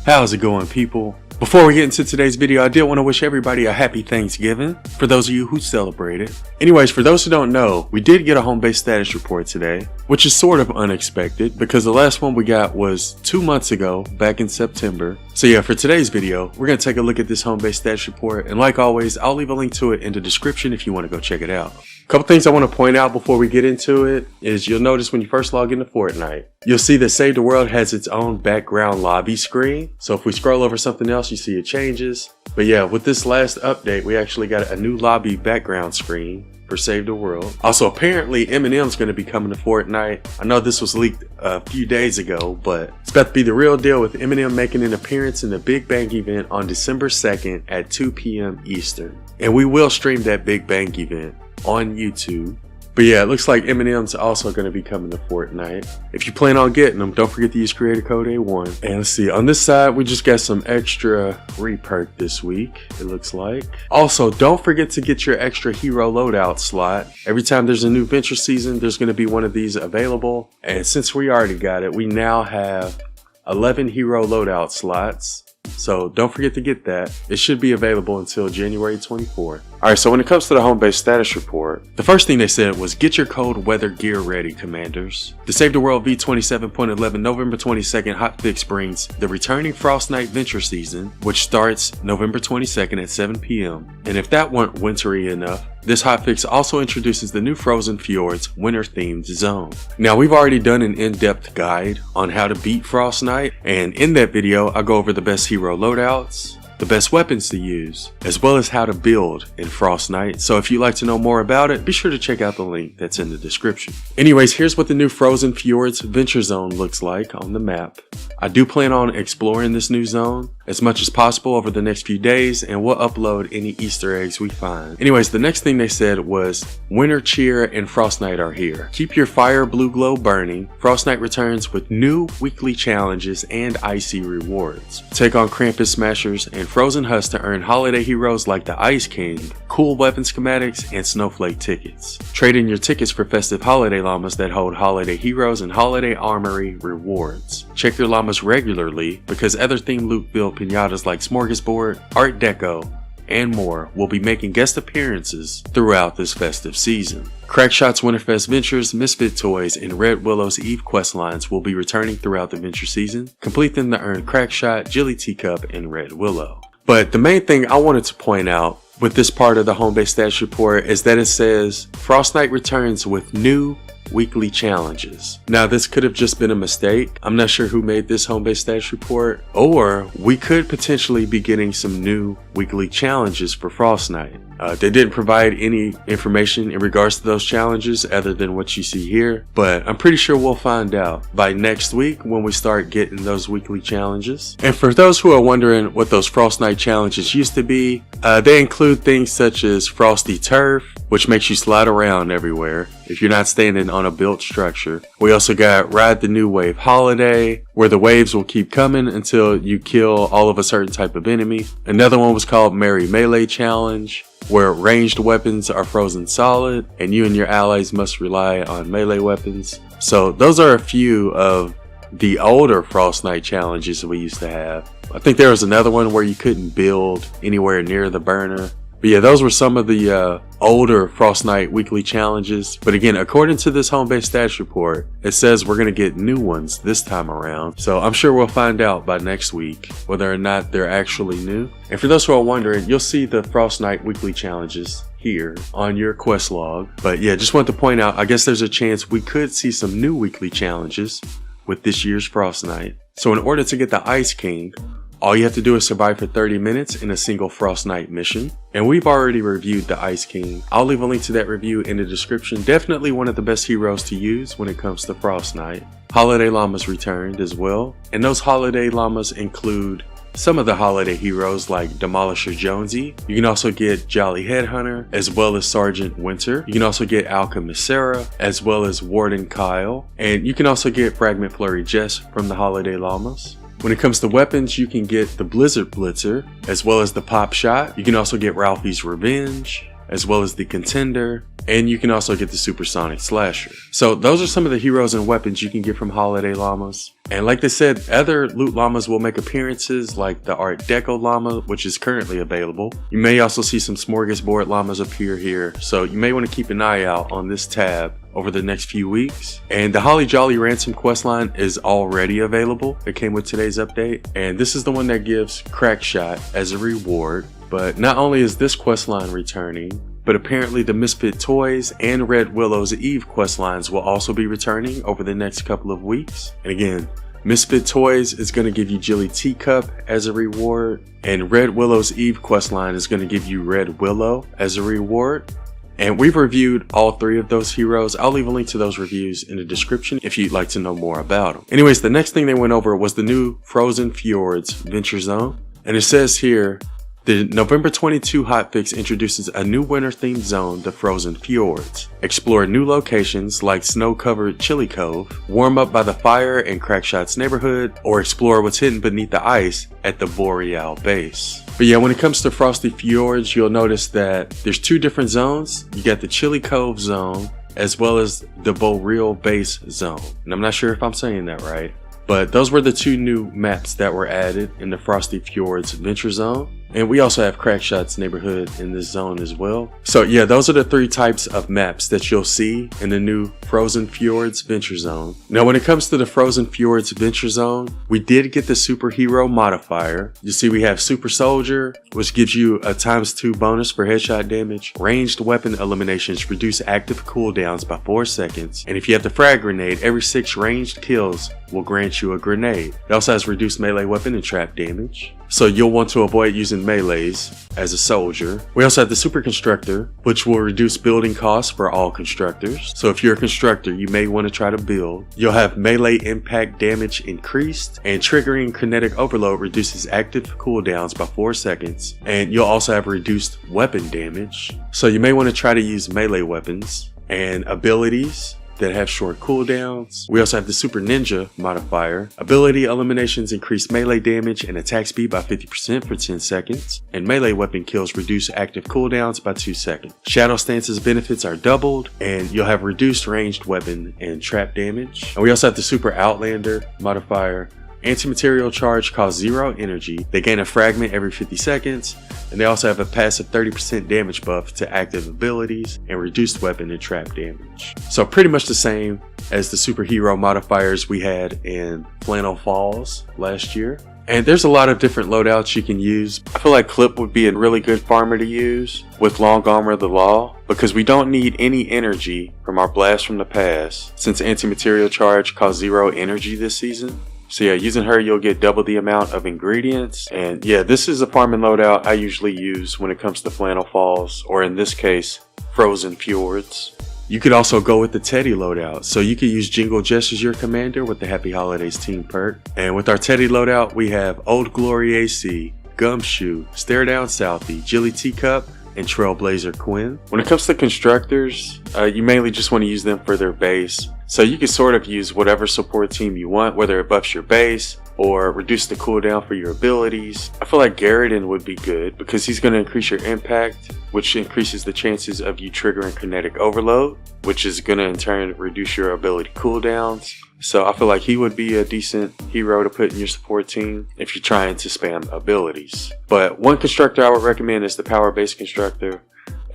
How's it going, people? Before we get into today's video, I did want to wish everybody a happy Thanksgiving for those of you who celebrate it. Anyways, for those who don't know, we did get a home base status report today, which is sort of unexpected because the last one we got was 2 months ago, back in September. So yeah, for today's video, we're going to take a look at this home base status report, and like always, I'll leave a link to it in the description if you want to go check it out. A couple things I want to point out before we get into it is you'll notice when you first log into Fortnite, you'll see that Save the World has its own background lobby screen. So if we scroll over something else, you see it changes. But yeah, with this last update, we actually got a new lobby background screen for Save the World. Also, apparently Eminem's going to be coming to Fortnite. I know this was leaked a few days ago, but it's about to be the real deal with Eminem making an appearance in the Big Bang event on December 2nd at 2 p.m. Eastern. And we will stream that Big Bang event on YouTube. But yeah, it looks like Eminem's also going to be coming to Fortnite. If you plan on getting them, don't forget to use creator code A1. And let's see, on this side, we just got some extra reperk this week, it looks like. Also, don't forget to get your extra hero loadout slot. Every time there's a new venture season, there's going to be one of these available. And since we already got it, we now have 11 hero loadout slots. So don't forget to get that. It should be available until January 24th. Alright, so when it comes to the home base status report, the first thing they said was get your cold weather gear ready, commanders. The Save the World V27.11 November 22nd hotfix brings the returning Frost Night Venture season, which starts November 22nd at 7 p.m. And if that weren't wintry enough, this hotfix also introduces the new Frozen Fjords winter-themed zone. Now, we've already done an in-depth guide on how to beat Frost Night, and in that video, I go over the best hero loadouts, the best weapons to use, as well as how to build in Frost Night. So if you'd like to know more about it, be sure to check out the link that's in the description. Anyways, here's what the new Frozen Fjords Venture Zone looks like on the map. I do plan on exploring this new zone as much as possible over the next few days, and we'll upload any Easter eggs we find. Anyways, the next thing they said was Winter Cheer and Frost Night are here. Keep your fire blue glow burning. Frost Night returns with new weekly challenges and icy rewards. Take on Krampus Smashers and Frozen Husks to earn holiday heroes like the Ice King, cool weapon schematics, and snowflake tickets. Trade in your tickets for festive holiday llamas that hold holiday heroes and holiday armory rewards. Check your llamas regularly because other themed loot-filled pinatas like Smorgasbord, Art Deco, and more will be making guest appearances throughout this festive season. Crackshot's Winterfest Ventures, Misfit Toys, and Red Willow's Eve quest lines will be returning throughout the venture season. Complete them to earn Crackshot, Jilly Teacup, and Red Willow. But the main thing I wanted to point out with this part of the home base status report is that it says Frost Night returns with new weekly challenges. Now, this could have just been a mistake. I'm not sure who made this home base status report, or we could potentially be getting some new weekly challenges for Frost Night. They didn't provide any information in regards to those challenges other than what you see here, but I'm pretty sure we'll find out by next week when we start getting those weekly challenges. And for those who are wondering what those Frost Night challenges used to be, they include things such as Frosty Turf, which makes you slide around everywhere if you're not standing on a built structure. We also got Ride the New Wave Holiday, where the waves will keep coming until you kill all of a certain type of enemy. Another one was called Merry Melee Challenge, where ranged weapons are frozen solid and you and your allies must rely on melee weapons. So those are a few of the older Frost Night challenges we used to have. I think there was another one where you couldn't build anywhere near the burner. But yeah, those were some of the older Frost Night weekly challenges. But again, according to this home base status report, it says we're going to get new ones this time around. So I'm sure we'll find out by next week whether or not they're actually new. And for those who are wondering, you'll see the Frost Night weekly challenges here on your quest log. But yeah, just wanted to point out, I guess there's a chance we could see some new weekly challenges with this year's Frost Night. So in order to get the Ice King, all you have to do is survive for 30 minutes in a single Frost Night mission. And we've already reviewed the Ice King. I'll leave a link to that review in the description. Definitely one of the best heroes to use when it comes to Frost Night. Holiday Llamas returned as well. And those Holiday Llamas include some of the holiday heroes like Demolisher Jonesy. You can also get Jolly Headhunter, as well as Sergeant Winter. You can also get Alchemist Sarah, as well as Warden Kyle. And you can also get Fragment Flurry Jess from the Holiday Llamas. When it comes to weapons, you can get the Blizzard Blitzer, as well as the Pop Shot. You can also get Ralphie's Revenge, as well as the Contender, and you can also get the Supersonic Slasher. So those are some of the heroes and weapons you can get from Holiday Llamas. And like they said, other loot llamas will make appearances, like the Art Deco llama, which is currently available. You may also see some smorgasbord llamas appear here, so you may want to keep an eye out on this tab over the next few weeks. And the Holly Jolly Ransom questline is already available. It came with today's update, and this is the one that gives Crackshot as a reward. But not only is this questline returning, but apparently the Misfit Toys and Red Willow's Eve questlines will also be returning over the next couple of weeks. And again, Misfit Toys is going to give you Jilly Teacup as a reward, and Red Willow's Eve questline is going to give you Red Willow as a reward. And we've reviewed all three of those heroes. I'll leave a link to those reviews in the description if you'd like to know more about them. Anyways, the next thing they went over was the new Frozen Fjords Venture Zone. And it says here, the November 22 hotfix introduces a new winter-themed zone, the Frozen Fjords. Explore new locations like snow-covered Chili Cove, warm up by the fire in Crackshot's neighborhood, or explore what's hidden beneath the ice at the Boreal base. But yeah, when it comes to Frosty Fjords, you'll notice that there's two different zones. You got the Chili Cove zone, as well as the Boreal base zone. And I'm not sure if I'm saying that right, but those were the two new maps that were added in the Frosty Fjords Venture Zone. And we also have Crackshot's neighborhood in this zone as well. So yeah, those are the three types of maps that you'll see in the new Frozen Fjords Venture Zone. Now when it comes to the Frozen Fjords Venture Zone, we did get the superhero modifier. You see we have Super Soldier, which gives you a ×2 bonus for headshot damage. Ranged weapon eliminations reduce active cooldowns by 4 seconds. And if you have the frag grenade, every 6 ranged kills will grant you a grenade. It also has reduced melee weapon and trap damage, so you'll want to avoid using melees as a soldier. We also have the Super Constructor, which will reduce building costs for all constructors. So if you're a constructor, you may want to try to build. You'll have melee impact damage increased, and triggering kinetic overload reduces active cooldowns by 4 seconds. And you'll also have reduced weapon damage, so you may want to try to use melee weapons and abilities that have short cooldowns. We also have the Super Ninja modifier. Ability eliminations increase melee damage and attack speed by 50% for 10 seconds, and melee weapon kills reduce active cooldowns by 2 seconds. Shadow Stance's benefits are doubled, and you'll have reduced ranged weapon and trap damage. And we also have the Super Outlander modifier. Anti-material charge costs 0 energy. They gain a fragment every 50 seconds, and they also have a passive 30% damage buff to active abilities and reduced weapon and trap damage. So pretty much the same as the superhero modifiers we had in Flannel Falls last year. And there's a lot of different loadouts you can use. I feel like Clip would be a really good farmer to use with Long Armor of the Law, because we don't need any energy from our Blast from the Past, since anti-material charge costs 0 energy this season. So yeah, using her, you'll get double the amount of ingredients. And yeah, this is a farming loadout I usually use when it comes to Flannel Falls, or in this case, Frozen Fjords. You could also go with the Teddy loadout. So you could use Jingle Jess as your commander with the Happy Holidays team perk. And with our Teddy loadout, we have Old Glory AC, Gumshoe, Stare Down Southie, Jilly Teacup, and Trailblazer Quinn. When it comes to constructors, you mainly just want to use them for their base. So you can sort of use whatever support team you want, whether it buffs your base or reduce the cooldown for your abilities. I feel like Garridan would be good because he's going to increase your impact, which increases the chances of you triggering kinetic overload, which is going to in turn reduce your ability cooldowns. So I feel like he would be a decent hero to put in your support team if you're trying to spam abilities. But one constructor I would recommend is the Power Base Constructor.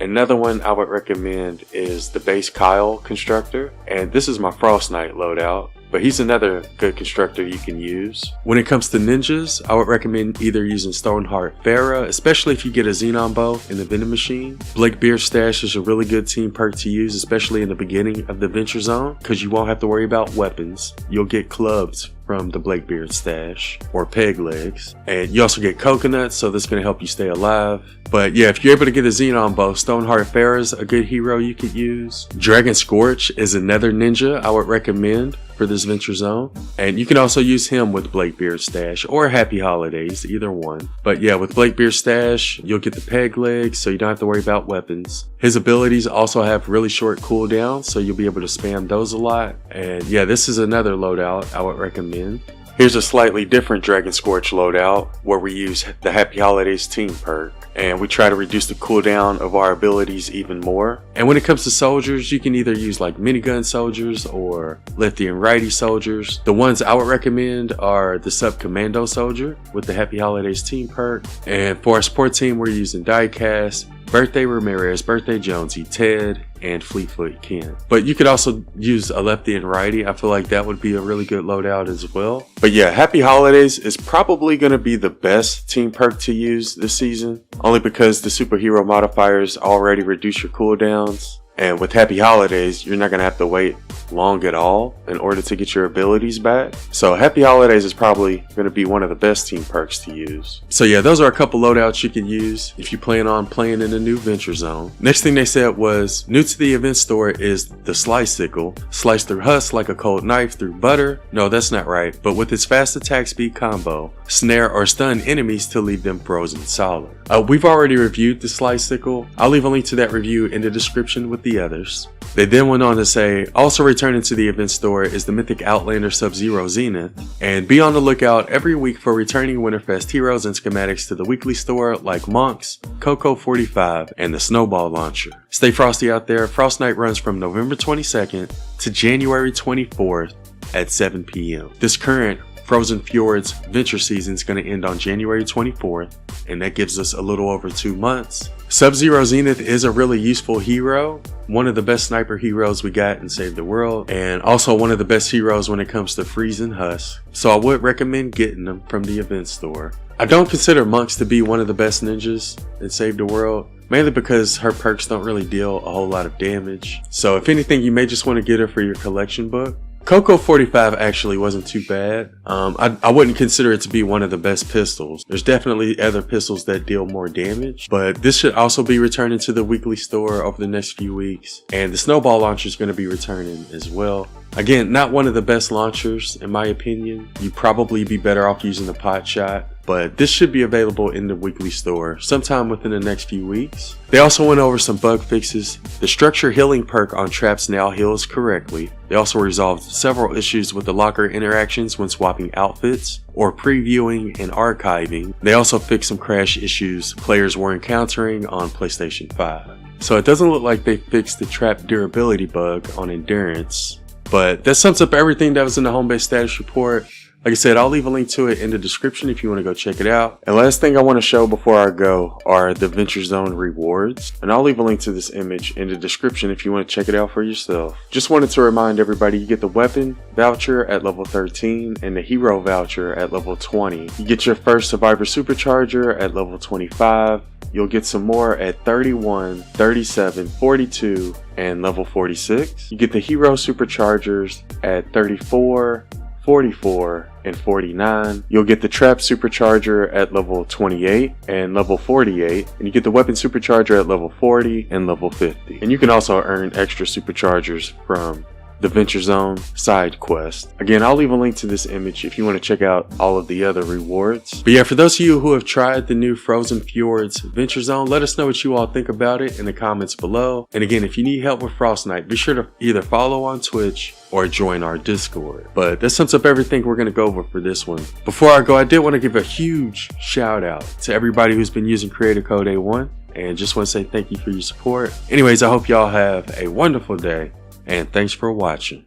Another one I would recommend is the Base Kyle Constructor, and this is my Frost Knight loadout, but he's another good constructor you can use. When it comes to ninjas, I would recommend either using Stoneheart Farah, especially if you get a Xenon Bow in the vending machine. Blakebeard Stash is a really good team perk to use, especially in the beginning of the Venture Zone, because you won't have to worry about weapons. You'll get clubs from the Blakebeard Stash, or peg legs, and you also get coconuts, so that's going to help you stay alive. But yeah, if you're able to get a Xenon Bow, Stoneheart Farah is a good hero you could use. Dragon Scorch is another ninja I would recommend for this Venture Zone, and you can also use him with Blakebeard Stash or Happy Holidays, either one. But yeah, with Blakebeard Stash, you'll get the peg legs, so you don't have to worry about weapons. His abilities also have really short cooldowns, so you'll be able to spam those a lot. And yeah, this is another loadout I would recommend. Here's a slightly different Dragon Scorch loadout where we use the Happy Holidays team perk, and we try to reduce the cooldown of our abilities even more. And when it comes to soldiers, you can either use like minigun soldiers or lefty and righty soldiers. The ones I would recommend are the Sub Commando soldier with the Happy Holidays team perk. And for our support team, we're using Diecast, Birthday Ramirez, Birthday Jonesy, Ted, and Fleetfoot Ken. But you could also use a lefty and righty. I feel like that would be a really good loadout as well. But yeah, Happy Holidays is probably going to be the best team perk to use this season, only because the superhero modifiers already reduce your cooldowns. And with Happy Holidays, you're not going to have to wait long at all in order to get your abilities back. So Happy Holidays is probably going to be one of the best team perks to use. So yeah, those are a couple loadouts you can use if you plan on playing in the new Venture Zone. Next thing they said was, new to the event store is the Slice Sickle. Slice through husk like a cold knife through butter. No, that's not right. But with its fast attack speed combo, snare or stun enemies to leave them frozen solid. We've already reviewed the Slice Sickle. I'll leave a link to that review in the description with the others. They then went on to say, also returning to the event store is the Mythic Outlander Sub-Zero Zenith, and be on the lookout every week for returning Winterfest heroes and schematics to the weekly store like Monks, Coco 45, and the Snowball Launcher. Stay frosty out there. Frost Night runs from November 22nd to January 24th at 7 p.m. This current Frozen Fjords Venture season is going to end on January 24th, and that gives us a little over 2 months. Sub-Zero Zenith is a really useful hero, one of the best sniper heroes we got in Save the World, and also one of the best heroes when it comes to freezing husk. So I would recommend getting them from the event store. I don't consider Monks to be one of the best ninjas in Save the World, mainly because her perks don't really deal a whole lot of damage. So if anything, you may just want to get her for your collection book. Coco 45 actually wasn't too bad. I wouldn't consider it to be one of the best pistols. There's definitely other pistols that deal more damage, but this should also be returning to the weekly store over the next few weeks. And the Snowball Launcher is going to be returning as well. Again, not one of the best launchers in my opinion. You'd probably be better off using the pot shot, but this should be available in the weekly store sometime within the next few weeks. They also went over some bug fixes. The structure healing perk on traps now heals correctly. They also resolved several issues with the locker interactions when swapping outfits or previewing and archiving. They also fixed some crash issues players were encountering on PlayStation 5. So it doesn't look like they fixed the trap durability bug on Endurance. But that sums up everything that was in the home base status report. Like I said, I'll leave a link to it in the description if you want to go check it out. And last thing I want to show before I go are the Venture Zone rewards. And I'll leave a link to this image in the description if you want to check it out for yourself. Just wanted to remind everybody, you get the weapon voucher at level 13 and the hero voucher at level 20. You get your first Survivor Supercharger at level 25. You'll get some more at 31, 37, 42, and level 46. You get the hero superchargers at 34, 44, and 49. You'll get the trap supercharger at level 28 and level 48, and you get the weapon supercharger at level 40 and level 50. And you can also earn extra superchargers from the Venture Zone side quest. Again, I'll leave a link to this image if you want to check out all of the other rewards. But yeah, for those of you who have tried the new Frozen Fjords Venture Zone, let us know what you all think about it in the comments below. And again, if you need help with Frost Night, be sure to either follow on Twitch or join our Discord. But that sums up everything we're going to go over for this one. Before I go, I did want to give a huge shout out to everybody who's been using creator code A1, and just want to say thank you for your support. Anyways, I hope y'all have a wonderful day, and thanks for watching.